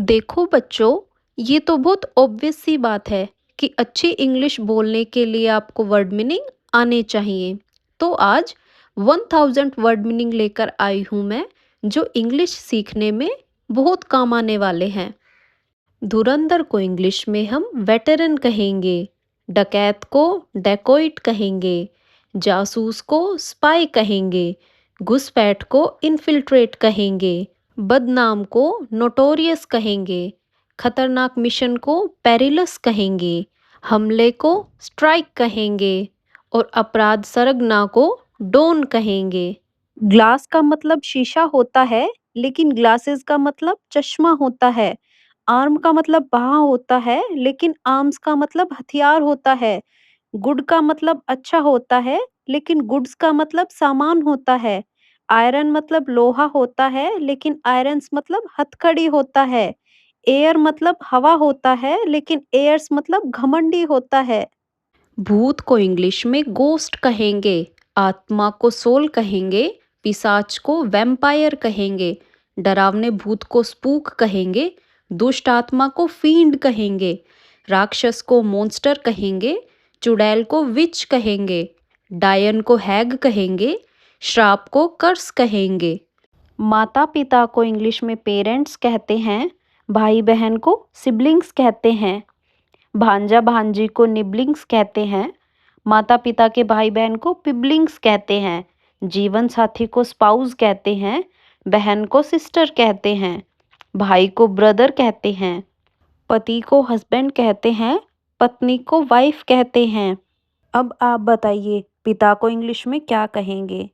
देखो बच्चों, ये तो बहुत ऑब्वियस सी बात है कि अच्छी इंग्लिश बोलने के लिए आपको वर्ड मीनिंग आने चाहिए। तो आज 1000 वर्ड मीनिंग लेकर आई हूँ मैं, जो इंग्लिश सीखने में बहुत काम आने वाले हैं। धुरंधर को इंग्लिश में हम वेटरन कहेंगे, डकैत को डेकोइट कहेंगे, जासूस को स्पाई कहेंगे, घुसपैठ को इन्फिल्ट्रेट कहेंगे, बदनाम को नोटोरियस कहेंगे, खतरनाक मिशन को पेरिलस कहेंगे, हमले को स्ट्राइक कहेंगे और अपराध सरगना को डोन कहेंगे। ग्लास का मतलब शीशा होता है, लेकिन ग्लासेस का मतलब चश्मा होता है। आर्म का मतलब बाह होता है, लेकिन आर्म्स का मतलब हथियार होता है। गुड का मतलब अच्छा होता है, लेकिन गुड्स का मतलब सामान होता है। आयरन मतलब लोहा होता है, लेकिन आयरन्स मतलब हथकड़ी होता है। एयर मतलब हवा होता है, लेकिन एयर्स मतलब घमंडी होता है। भूत को इंग्लिश में गोस्ट कहेंगे, आत्मा को सोल कहेंगे, पिशाच को वैम्पायर कहेंगे, डरावने भूत को स्पूक कहेंगे, दुष्ट आत्मा को फींड कहेंगे, राक्षस को मॉन्स्टर कहेंगे, चुड़ैल को विच कहेंगे, डायन को हैग कहेंगे, श्राप को कर्स कहेंगे। माता पिता को इंग्लिश में पेरेंट्स कहते हैं, भाई बहन को सिबलिंग्स कहते हैं, भांजा भांजी को निबलिंग्स कहते हैं, माता पिता के भाई बहन को पिबलिंग्स कहते हैं, जीवन साथी को स्पाउस कहते हैं, बहन को सिस्टर कहते हैं, भाई को ब्रदर कहते हैं, पति को हस्बैंड कहते हैं, पत्नी को वाइफ कहते हैं। अब आप बताइए, पिता को इंग्लिश में क्या कहेंगे?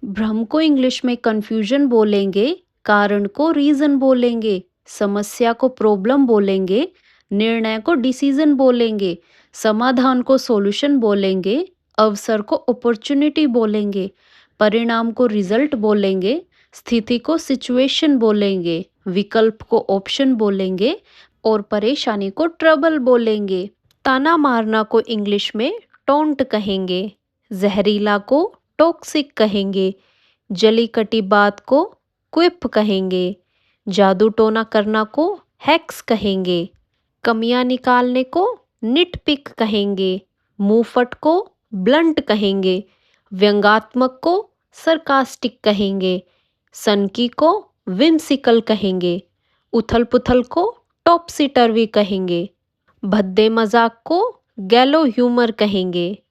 भ्रम को इंग्लिश में कंफ्यूजन बोलेंगे, कारण को रीजन बोलेंगे, समस्या को प्रॉब्लम बोलेंगे, निर्णय को डिसीजन बोलेंगे, समाधान को सॉल्यूशन बोलेंगे, अवसर को अपॉर्चुनिटी बोलेंगे, परिणाम को रिजल्ट बोलेंगे, स्थिति को सिचुएशन बोलेंगे, विकल्प को ऑप्शन बोलेंगे और परेशानी को ट्रबल बोलेंगे। ताना मारना को इंग्लिश में टोंट कहेंगे, जहरीला को टॉक्सिक कहेंगे, जली कटी बात को क्विप कहेंगे, जादू टोना करना को हैक्स कहेंगे, कमियां निकालने को निटपिक कहेंगे, मुंहफट को ब्लंट कहेंगे, व्यंगात्मक को सरकास्टिक कहेंगे, सनकी को विम्सिकल कहेंगे, उथल पुथल को टॉपसी टर्वी कहेंगे, भद्दे मजाक को गैलो ह्यूमर कहेंगे।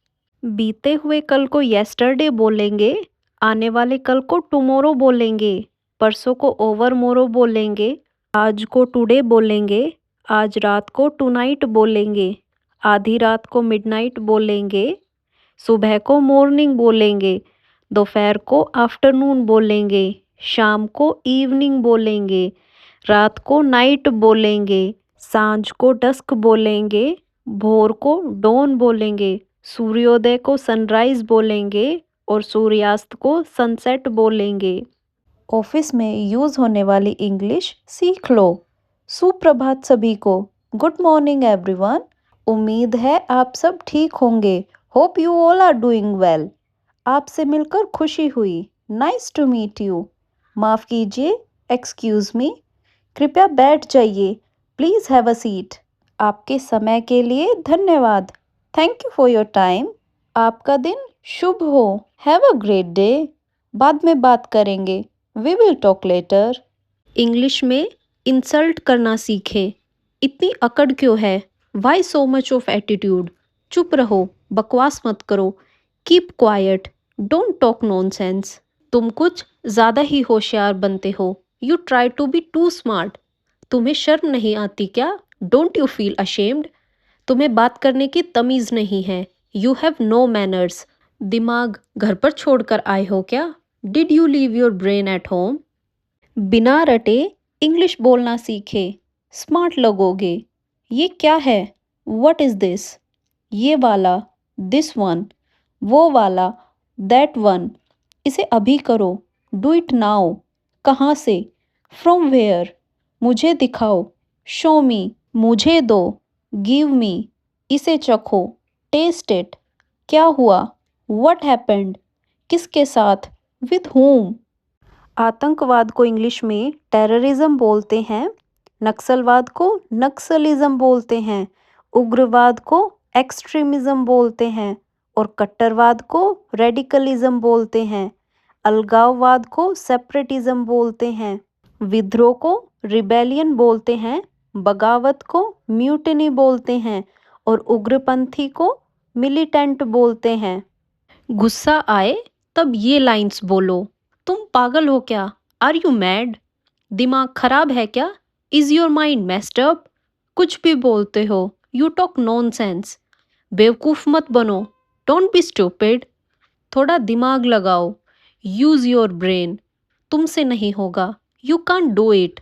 बीते हुए कल को येस्टरडे बोलेंगे, आने वाले कल को टुमारो बोलेंगे, परसों को ओवरमोरो बोलेंगे, आज को टुडे बोलेंगे, आज रात को टुनाइट बोलेंगे, आधी रात को मिडनाइट बोलेंगे, सुबह को मॉर्निंग बोलेंगे, दोपहर को आफ्टरनून बोलेंगे, शाम को इवनिंग बोलेंगे, रात को नाइट बोलेंगे, सांझ को डस्क बोलेंगे, भोर को डॉन बोलेंगे, सूर्योदय को सनराइज बोलेंगे और सूर्यास्त को सनसेट बोलेंगे। ऑफिस में यूज़ होने वाली इंग्लिश सीख लो। सुप्रभात सभी को। Good morning everyone. उम्मीद है आप सब ठीक होंगे। Hope you all are doing well. आपसे मिलकर खुशी हुई। Nice to meet you. माफ़ कीजिए, एक्सक्यूज़ मी। कृपया बैठ जाइए। Please have a seat. आपके समय के लिए धन्यवाद। Thank you for your time. आपका दिन शुभ हो। Have a great day. बाद में बात करेंगे। We will talk later. English में इंसल्ट करना सीखें। इतनी अकड़ क्यों है? Why so much of attitude? चुप रहो, बकवास मत करो। Keep quiet, don't talk nonsense. तुम कुछ ज़्यादा ही होशियार बनते हो। You try to be too smart. तुम्हें शर्म नहीं आती क्या? Don't you feel ashamed? तुम्हें बात करने की तमीज़ नहीं है। You have no manners. दिमाग घर पर छोड़कर आए हो क्या? Did you leave your brain at home? बिना रटे इंग्लिश बोलना सीखे, स्मार्ट लगोगे। ये क्या है? What is this? ये वाला, दिस वन। वो वाला, दैट वन। इसे अभी करो, डू इट नाउ। कहाँ से? From where? मुझे दिखाओ, शो मी। मुझे दो, गिव मी। इसे चखो, टेस्ट इट। क्या हुआ? What happened? किसके साथ? With whom? आतंकवाद को इंग्लिश में टेररिज्म बोलते हैं। नक्सलवाद को नक्सलिज्म बोलते हैं, उग्रवाद को एक्सट्रीमिज्म बोलते हैं और कट्टरवाद को रेडिकलिज्म बोलते हैं। अलगाववाद को सेपरेटिज्म बोलते हैं, विद्रोह को रिबेलियन बोलते हैं, बगावत को म्यूटिनी बोलते हैं और उग्रपंथी को मिलिटेंट बोलते हैं। गुस्सा आए तब ये लाइंस बोलो। तुम पागल हो क्या? Are you mad? दिमाग खराब है क्या? Is your mind messed up? कुछ भी बोलते हो, यू टॉक नॉनसेंस। बेवकूफ मत बनो, डोंट बी स्टूपिड। थोड़ा दिमाग लगाओ, यूज योर ब्रेन। तुमसे नहीं होगा, यू कांट डू इट।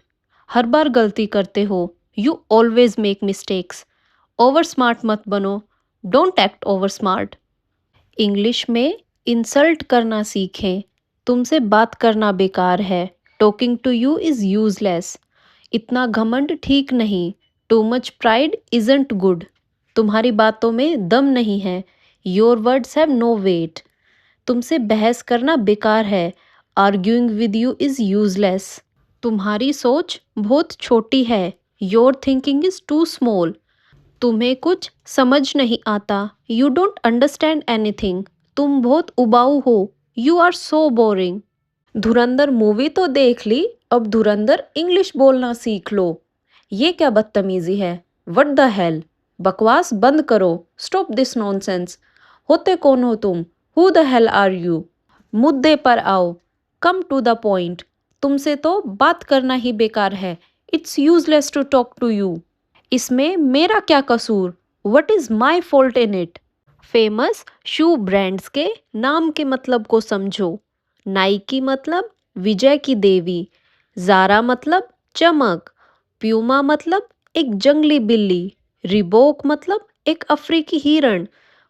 हर बार गलती करते हो, you always make mistakes. Over smart मत बनो, don't act over smart. English में इंसल्ट करना सीखें। तुमसे बात करना बेकार है। Talking to you is useless. इतना घमंड ठीक नहीं। Too much pride isn't good. तुम्हारी बातों में दम नहीं है। Your words have no weight. तुमसे बहस करना बेकार है। Arguing with you is useless. तुम्हारी सोच बहुत छोटी है। Your thinking is too small. तुम्हें कुछ समझ नहीं आता। You don't understand anything. तुम बहुत उबाऊ हो। You are so boring. Dhurandhar movie तो देख ली, अब धुरंधर इंग्लिश बोलना सीख लो। ये क्या बदतमीजी है? What the hell? बकवास बंद करो। Stop this nonsense. होते कौन हो तुम? Who the hell are you? मुद्दे पर आओ। Come to the point. तुमसे तो बात करना ही बेकार है। It's useless to talk to you. इसमें मेरा क्या कसूर? What is my fault in it? Famous shoe brands के नाम के मतलब को समझो। नाइकी मतलब विजय की देवी, ज़ारा मतलब चमक, प्यूमा मतलब एक जंगली बिल्ली, रिबोक मतलब एक अफ्रीकी हिरण,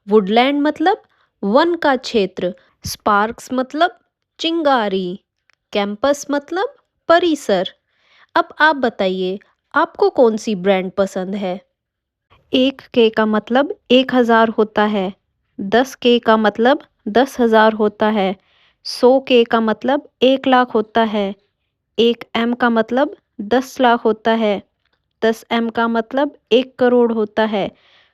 वुडलैंड मतलब वन का क्षेत्र, स्पार्क्स मतलब चिंगारी, कैंपस मतलब परिसर। अब आप बताइए, आपको कौन सी ब्रांड पसंद है? 1 के का मतलब 1,000 होता है। 10 के का मतलब 10,000 होता है। 100 के का मतलब 1 लाख होता है। 1 M का मतलब 10 लाख होता है। 10 M का मतलब 1 करोड़ होता है।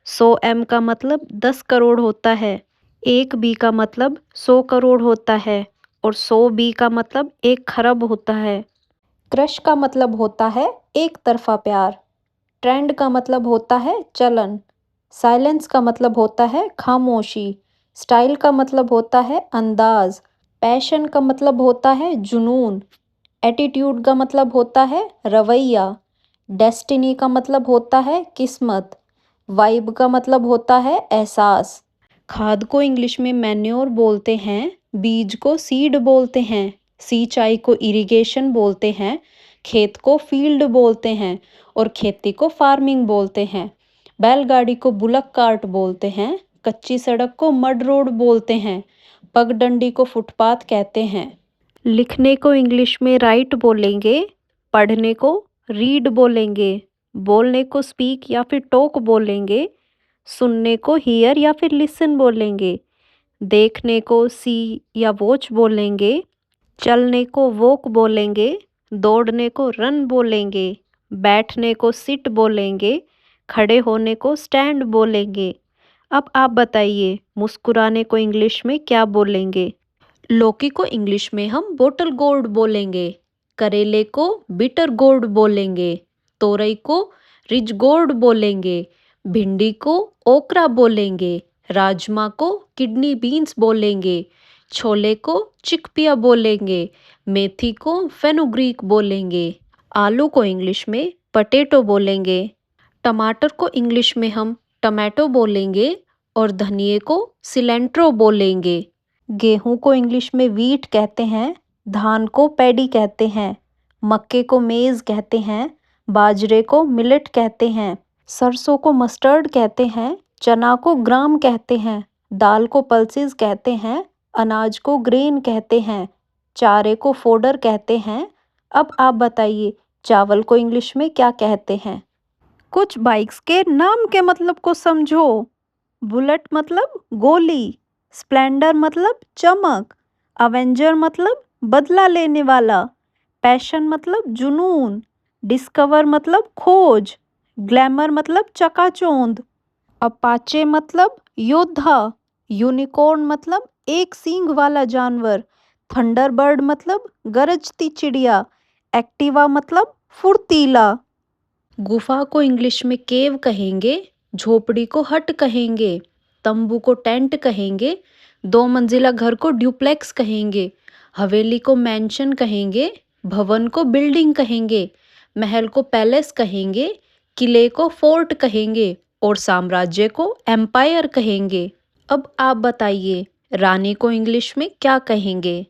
100 M का मतलब 10 करोड़ होता है। 1 B का मतलब 100 करोड़ होता है और 100 B का मतलब 1 खरब होता है। क्रश का मतलब होता है एक तरफा प्यार। ट्रेंड का मतलब होता है चलन। साइलेंस का मतलब होता है खामोशी। स्टाइल का मतलब होता है अंदाज। पैशन का मतलब होता है जुनून। एटीट्यूड का मतलब होता है रवैया। डेस्टिनी का मतलब होता है किस्मत। वाइब का मतलब होता है एहसास। खाद को इंग्लिश में मैन्योर बोलते हैं। बीज को सीड बोलते हैं। सिंचाई को इरिगेशन बोलते हैं। खेत को फील्ड बोलते हैं और खेती को फार्मिंग बोलते हैं। बैलगाड़ी को बुलक कार्ट बोलते हैं। कच्ची सड़क को मड रोड बोलते हैं। पगडंडी को फुटपाथ कहते हैं। लिखने को इंग्लिश में राइट बोलेंगे। पढ़ने को रीड बोलेंगे। बोलने को स्पीक या फिर टॉक बोलेंगे। सुनने को हियर या फिर लिसन बोलेंगे। देखने को सी या वॉच बोलेंगे। चलने को वॉक बोलेंगे। दौड़ने को रन बोलेंगे। बैठने को सिट बोलेंगे। खड़े होने को स्टैंड बोलेंगे। अब आप बताइए, मुस्कुराने को इंग्लिश में क्या बोलेंगे? लौकी को इंग्लिश में हम बोटल गोर्ड बोलेंगे। करेले को बिटर गोर्ड बोलेंगे। तोरई को रिच गोर्ड बोलेंगे। भिंडी को ओकरा बोलेंगे। राजमा को किडनी बीन्स बोलेंगे। छोले को चिकपिया बोलेंगे। मेथी को फेनुग्रीक बोलेंगे। आलू को इंग्लिश में पटेटो बोलेंगे। टमाटर को इंग्लिश में हम टमाटो बोलेंगे और धनिए को सिलेंट्रो बोलेंगे। गेहूं को इंग्लिश में वीट कहते हैं। धान को पैडी कहते हैं। मक्के को मेज कहते हैं। बाजरे को मिलेट कहते हैं। सरसों को मस्टर्ड कहते हैं। चना को ग्राम कहते हैं। दाल को पल्सेस कहते हैं। अनाज को ग्रेन कहते हैं। चारे को फोडर कहते हैं। अब आप बताइए, चावल को इंग्लिश में क्या कहते हैं? कुछ बाइक्स के नाम के मतलब को समझो। बुलेट मतलब गोली। स्प्लेंडर मतलब चमक। अवेंजर मतलब बदला लेने वाला। पैशन मतलब जुनून। डिस्कवर मतलब खोज, ग्लैमर मतलब चकाचौंध, अपाचे मतलब योद्धा, यूनिकॉर्न मतलब एक सींग वाला जानवर, थंडरबर्ड मतलब गरजती चिड़िया, एक्टिवा मतलब फुर्तीला। गुफा को इंग्लिश में केव कहेंगे, झोपड़ी को हट कहेंगे, तंबू को टेंट कहेंगे, दो मंजिला घर को ड्यूप्लेक्स कहेंगे, हवेली को मैंशन कहेंगे, भवन को बिल्डिंग कहेंगे, महल को पैलेस कहेंगे, किले को फोर्ट कहेंगे और साम्राज्य को एम्पायर कहेंगे। अब आप बताइए, रानी को इंग्लिश में क्या कहेंगे?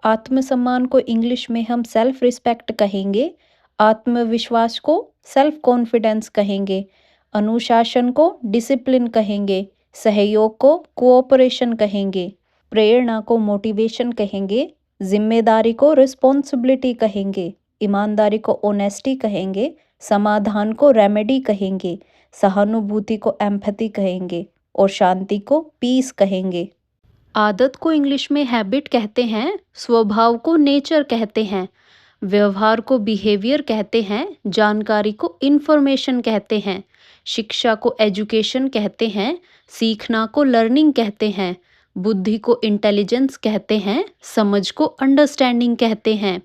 आत्मसम्मान को इंग्लिश में हम सेल्फ रिस्पेक्ट कहेंगे, आत्मविश्वास को सेल्फ कॉन्फिडेंस कहेंगे, अनुशासन को डिसिप्लिन कहेंगे, सहयोग को कोऑपरेशन कहेंगे, प्रेरणा को मोटिवेशन कहेंगे, जिम्मेदारी को रिस्पॉन्सिबिलिटी कहेंगे, ईमानदारी को ऑनेस्टी कहेंगे, समाधान को रेमेडी कहेंगे, सहानुभूति को एम्पैथी कहेंगे और शांति को पीस कहेंगे। आदत को इंग्लिश में हैबिट कहते हैं, स्वभाव को नेचर कहते हैं, व्यवहार को बिहेवियर कहते हैं, जानकारी को इंफॉर्मेशन कहते हैं, शिक्षा को एजुकेशन कहते हैं, सीखना को लर्निंग कहते हैं, बुद्धि को इंटेलिजेंस कहते हैं, समझ को अंडरस्टैंडिंग कहते हैं,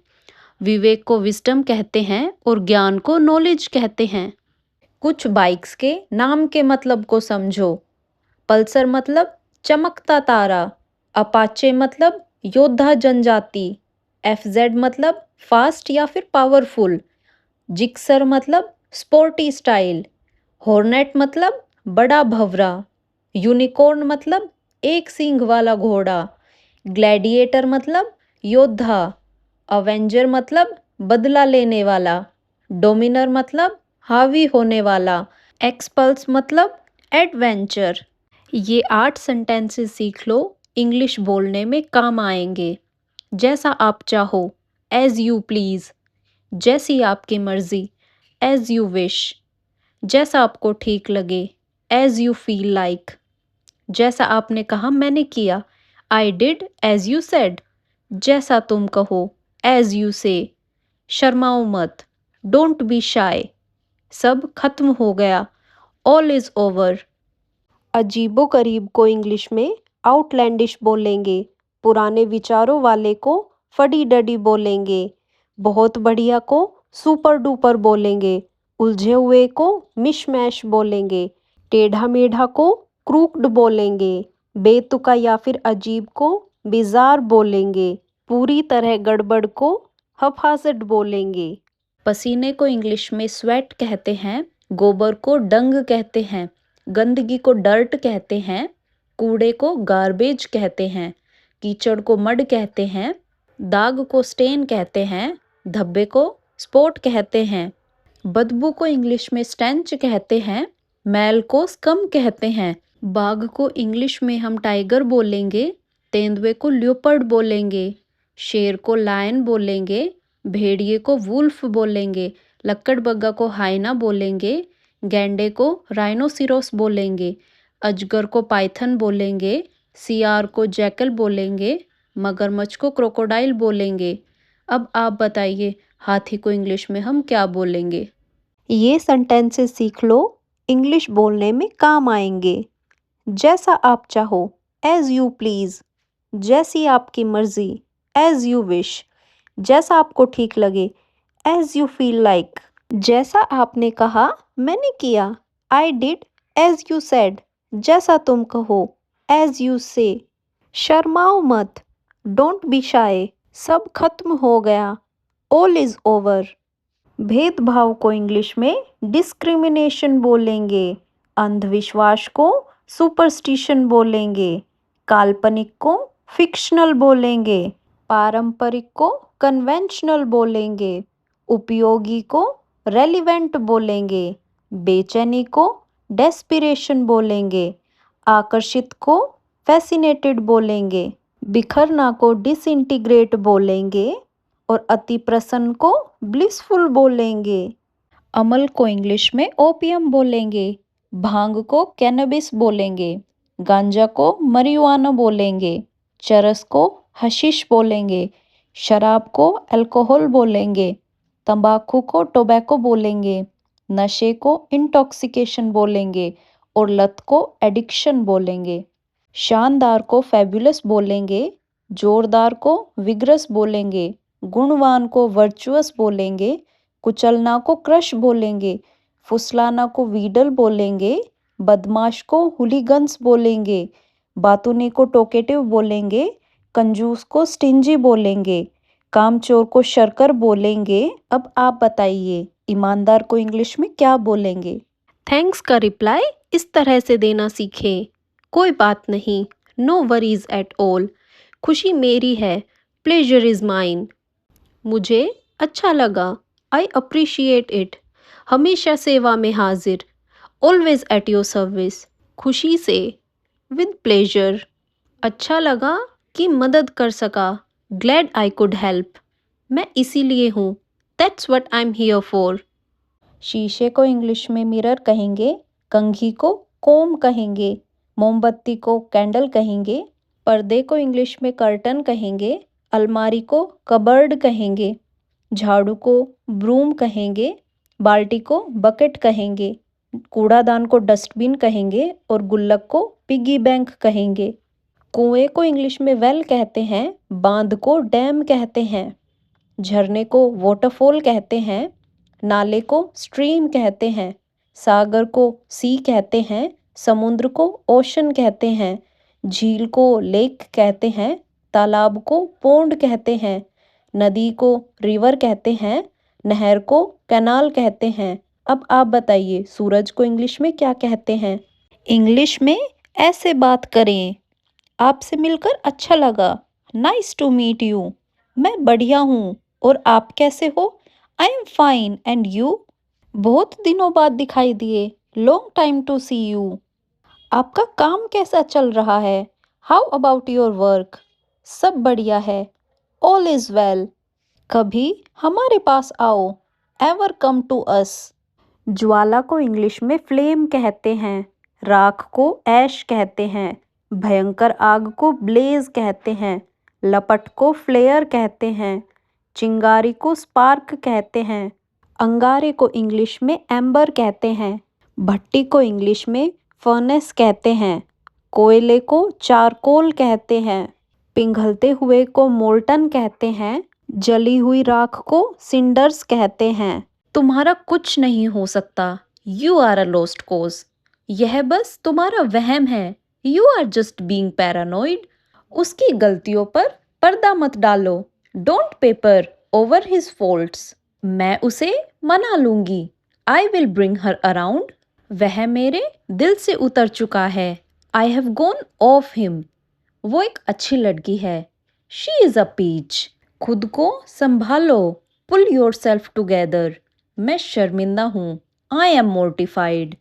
विवेक को विजडम कहते हैं और ज्ञान को नॉलेज कहते हैं। कुछ बाइक्स के नाम के मतलब को समझो। पल्सर मतलब चमकता तारा, अपाचे मतलब योद्धा जनजाति, एफजेड मतलब फास्ट या फिर पावरफुल, जिक्सर मतलब स्पोर्टी स्टाइल, हॉर्नेट मतलब बड़ा भंवरा, यूनिकॉर्न मतलब एक सींग वाला घोड़ा, ग्लैडिएटर मतलब योद्धा, अवेंजर मतलब बदला लेने वाला, डोमिनर मतलब हावी होने वाला, एक्सपल्स मतलब एडवेंचर। ये 8 सेंटेंसेस सीख लो, इंग्लिश बोलने में काम आएंगे। जैसा आप चाहो, एज यू प्लीज़, जैसी आपकी मर्जी, एज यू विश, जैसा आपको ठीक लगे, एज यू फील लाइक, जैसा आपने कहा मैंने किया, I did as you said, जैसा तुम कहो, एज यू से, शर्माओ मत, डोंट बी शाय, सब खत्म हो गया, ऑल इज ओवर। अजीबो करीब को इंग्लिश में आउटलैंडिश बोलेंगे, पुराने विचारों वाले को फडी डडी बोलेंगे, बहुत बढ़िया को सुपर डुपर बोलेंगे, उलझे हुए को मिशमैश बोलेंगे, टेढ़ा मेढ़ा को क्रूक्ड बोलेंगे, बेतुका या फिर अजीब को बिजार बोलेंगे, पूरी तरह गड़बड़ को हफाजत बोलेंगे। पसीने को इंग्लिश में स्वेट कहते हैं, गोबर को डंग कहते हैं, गंदगी को डर्ट कहते हैं, कूड़े को गार्बेज कहते हैं, कीचड़ को मड कहते हैं, दाग को स्टेन कहते हैं, धब्बे को स्पॉट कहते हैं, बदबू को इंग्लिश में स्टेंच कहते हैं, मैल को स्कम कहते हैं, बाघ को इंग्लिश में हम टाइगर बोलेंगे, तेंदुए को ल्यूपर्ड बोलेंगे, शेर को लायन बोलेंगे, भेड़िए को वुल्फ बोलेंगे, लक्कड़बग्गा को हाइना बोलेंगे, गैंडे को राइनोसिरोस बोलेंगे, अजगर को पाइथन बोलेंगे, सियार को जैकल बोलेंगे, मगरमच्छ को क्रोकोडाइल बोलेंगे। अब आप बताइए, हाथी को इंग्लिश में हम क्या बोलेंगे? ये सेंटेंसेस सीख लो, इंग्लिश बोलने में काम आएंगे। जैसा आप चाहो, एज यू प्लीज़, जैसी आपकी मर्जी, एज यू विश, जैसा आपको ठीक लगे, एज यू फील लाइक, जैसा आपने कहा मैंने किया, I did as you said, जैसा तुम कहो, एज यू से, शर्माओ मत, डोंट बी शाय, सब खत्म हो गया, ऑल इज ओवर। भेदभाव को इंग्लिश में डिस्क्रिमिनेशन बोलेंगे, अंधविश्वास को सुपरस्टिशन बोलेंगे, काल्पनिक को फिक्शनल बोलेंगे, पारंपरिक को कन्वेंशनल बोलेंगे, उपयोगी को रेलिवेंट बोलेंगे, बेचैनी को डेस्पिरेशन बोलेंगे, आकर्षित को फैसिनेटेड बोलेंगे, बिखरना को डिसइंटीग्रेट बोलेंगे और अति प्रसन्न को ब्लिसफुल बोलेंगे। अमल को इंग्लिश में ओपियम बोलेंगे, भांग को कैनबिस बोलेंगे, गांजा को मरिजुआना बोलेंगे, चरस को हशीश बोलेंगे, शराब को अल्कोहल बोलेंगे, तंबाकू को टोबैको बोलेंगे, नशे को इंटॉक्सिकेशन बोलेंगे और लत को एडिक्शन बोलेंगे। शानदार को फैबुलस बोलेंगे, जोरदार को विग्रस बोलेंगे, गुणवान को वर्चुअस बोलेंगे, कुचलना को क्रश बोलेंगे, फुसलाना को वीडल बोलेंगे, बदमाश को हुलीगन्स बोलेंगे, बातूनी को टोकेटिव बोलेंगे, कंजूस को स्टिंजी बोलेंगे, कामचोर को शर्कर बोलेंगे। अब आप बताइए ईमानदार को इंग्लिश में क्या बोलेंगे? थैंक्स का रिप्लाई इस तरह से देना सीखें। कोई बात नहीं, नो वरीज एट ऑल। खुशी मेरी है, प्लेजर इज़ माइन। मुझे अच्छा लगा, आई अप्रिशिएट इट। हमेशा सेवा में हाजिर, ऑलवेज एट योर सर्विस। खुशी से, विद प्लेजर। अच्छा लगा कि मदद कर सका, ग्लैड आई कुड हेल्प। मैं इसीलिए हूँ, that's what I am here for. शीशे को इंग्लिश में मिरर कहेंगे, कंघी को कोम कहेंगे, मोमबत्ती को कैंडल कहेंगे, पर्दे को इंग्लिश में कर्टन कहेंगे, अलमारी को कबर्ड कहेंगे, झाड़ू को ब्रूम कहेंगे, बाल्टी को बकेट कहेंगे, कूड़ादान को डस्टबिन कहेंगे और गुल्लक को पिगी बैंक कहेंगे। कुएं को इंग्लिश में वेल कहते हैं, बांध को डैम कहते हैं, झरने को वाटरफॉल कहते हैं, नाले को स्ट्रीम कहते हैं, सागर को सी कहते हैं, समुद्र को ओशन कहते हैं, झील को लेक कहते हैं, तालाब को पोंड कहते हैं, नदी को रिवर कहते हैं, नहर को कैनाल कहते हैं। अब आप बताइए सूरज को इंग्लिश में क्या कहते हैं? इंग्लिश में ऐसे बात करें। आपसे मिलकर अच्छा लगा, नाइस टू मीट यू। मैं बढ़िया हूँ और आप कैसे हो? I am fine and you? बहुत दिनों बाद दिखाई दिए, long time to see you. आपका काम कैसा चल रहा है? How about your work? सब बढ़िया है, ऑल इज वेल। कभी हमारे पास आओ, एवर कम टू अस। ज्वाला को इंग्लिश में फ्लेम कहते हैं, राख को ऐश कहते हैं, भयंकर आग को ब्लेज कहते हैं, लपट को फ्लेयर कहते हैं, चिंगारी को स्पार्क कहते हैं, अंगारे को इंग्लिश में एम्बर कहते हैं, भट्टी को इंग्लिश में फर्नेस कहते हैं, कोयले को चारकोल कहते हैं, पिघलते हुए को मोल्टन कहते हैं, जली हुई राख को सिंडर्स कहते हैं। तुम्हारा कुछ नहीं हो सकता, you are a lost cause. यह बस तुम्हारा वहम है, you are just being paranoid. उसकी गलतियों पर पर्दा मत डालो, don't paper over his faults. मैं उसे मना लूंगी, I will bring her around. वह मेरे दिल से उतर चुका है, I have gone off him. वो एक अच्छी लड़की है, शी इज अ पीच। खुद को संभालो, पुल योर सेल्फ टुगेदर। मैं शर्मिंदा हूँ, आई एम मोर्टिफाइड।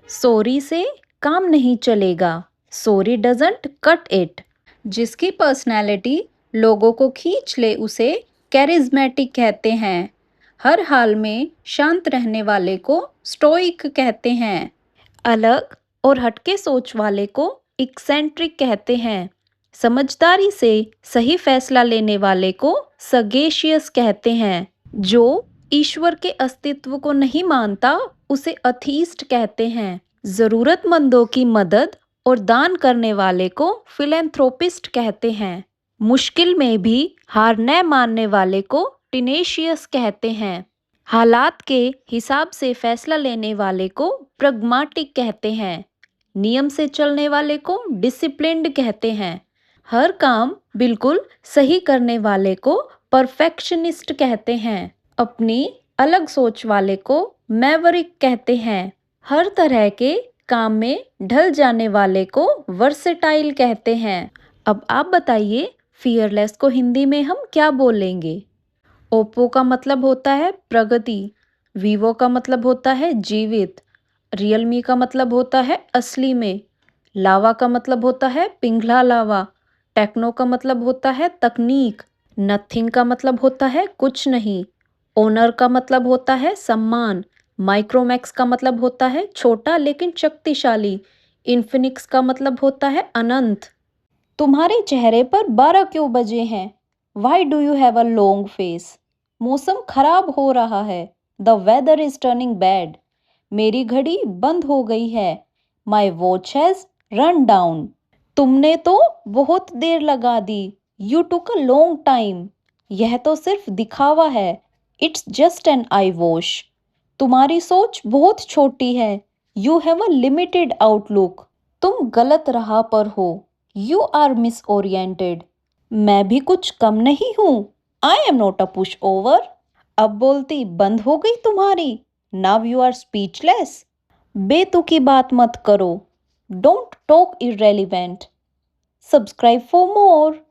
सॉरी से काम नहीं चलेगा, सॉरी डजंट कट इट। जिसकी पर्सनैलिटी लोगों को खींच ले उसे कैरिज्मेटिक कहते हैं। हर हाल में शांत रहने वाले को स्टोइक कहते हैं। अलग और हटके सोच वाले को एक्सेंट्रिक कहते हैं। समझदारी से सही फैसला लेने वाले को सगेशियस कहते हैं। जो ईश्वर के अस्तित्व को नहीं मानता उसे अथीस्ट कहते हैं। जरूरतमंदों की मदद और दान करने वाले को फिलेंथ्रोपिस्ट कहते हैं। मुश्किल में भी हार न मानने वाले को टिनेशियस कहते हैं। हालात के हिसाब से फैसला लेने वाले को प्रग्माटिक कहते हैं। नियम से चलने वाले को डिसिप्लिन्ड कहते हैं। हर काम बिल्कुल सही करने वाले को परफेक्शनिस्ट कहते हैं। अपनी अलग सोच वाले को मैवरिक कहते हैं। हर तरह के काम में ढल जाने वाले को वर्सेटाइल कहते हैं। अब आप बताइए फियरलेस को हिंदी में हम क्या बोलेंगे? ओप्पो का मतलब होता है प्रगति, वीवो का मतलब होता है जीवित, रियलमी का मतलब होता है असली में, लावा का मतलब होता है पिंगला लावा, टेक्नो का मतलब होता है तकनीक, नथिंग का मतलब होता है कुछ नहीं, ओनर का मतलब होता है सम्मान, माइक्रोमैक्स का मतलब होता है छोटा लेकिन शक्तिशाली, इन्फिनिक्स का मतलब होता है अनंत। तुम्हारे चेहरे पर 12 क्यों बजे हैं? Why do you have a long face? मौसम खराब हो रहा है। The weather is turning bad. मेरी घड़ी बंद हो गई है। My watch has run down. तुमने तो बहुत देर लगा दी। You took a long time. यह तो सिर्फ दिखावा है। It's just an eye wash. तुम्हारी सोच बहुत छोटी है। You have a limited outlook. तुम गलत राह पर हो। You are miss oriented. मैं भी कुछ कम नहीं हूं। I am not a pushover. अब बोलती बंद हो गई तुम्हारी। Now you are speechless. बेतुकी बात मत करो। Don't talk irrelevant. Subscribe for more.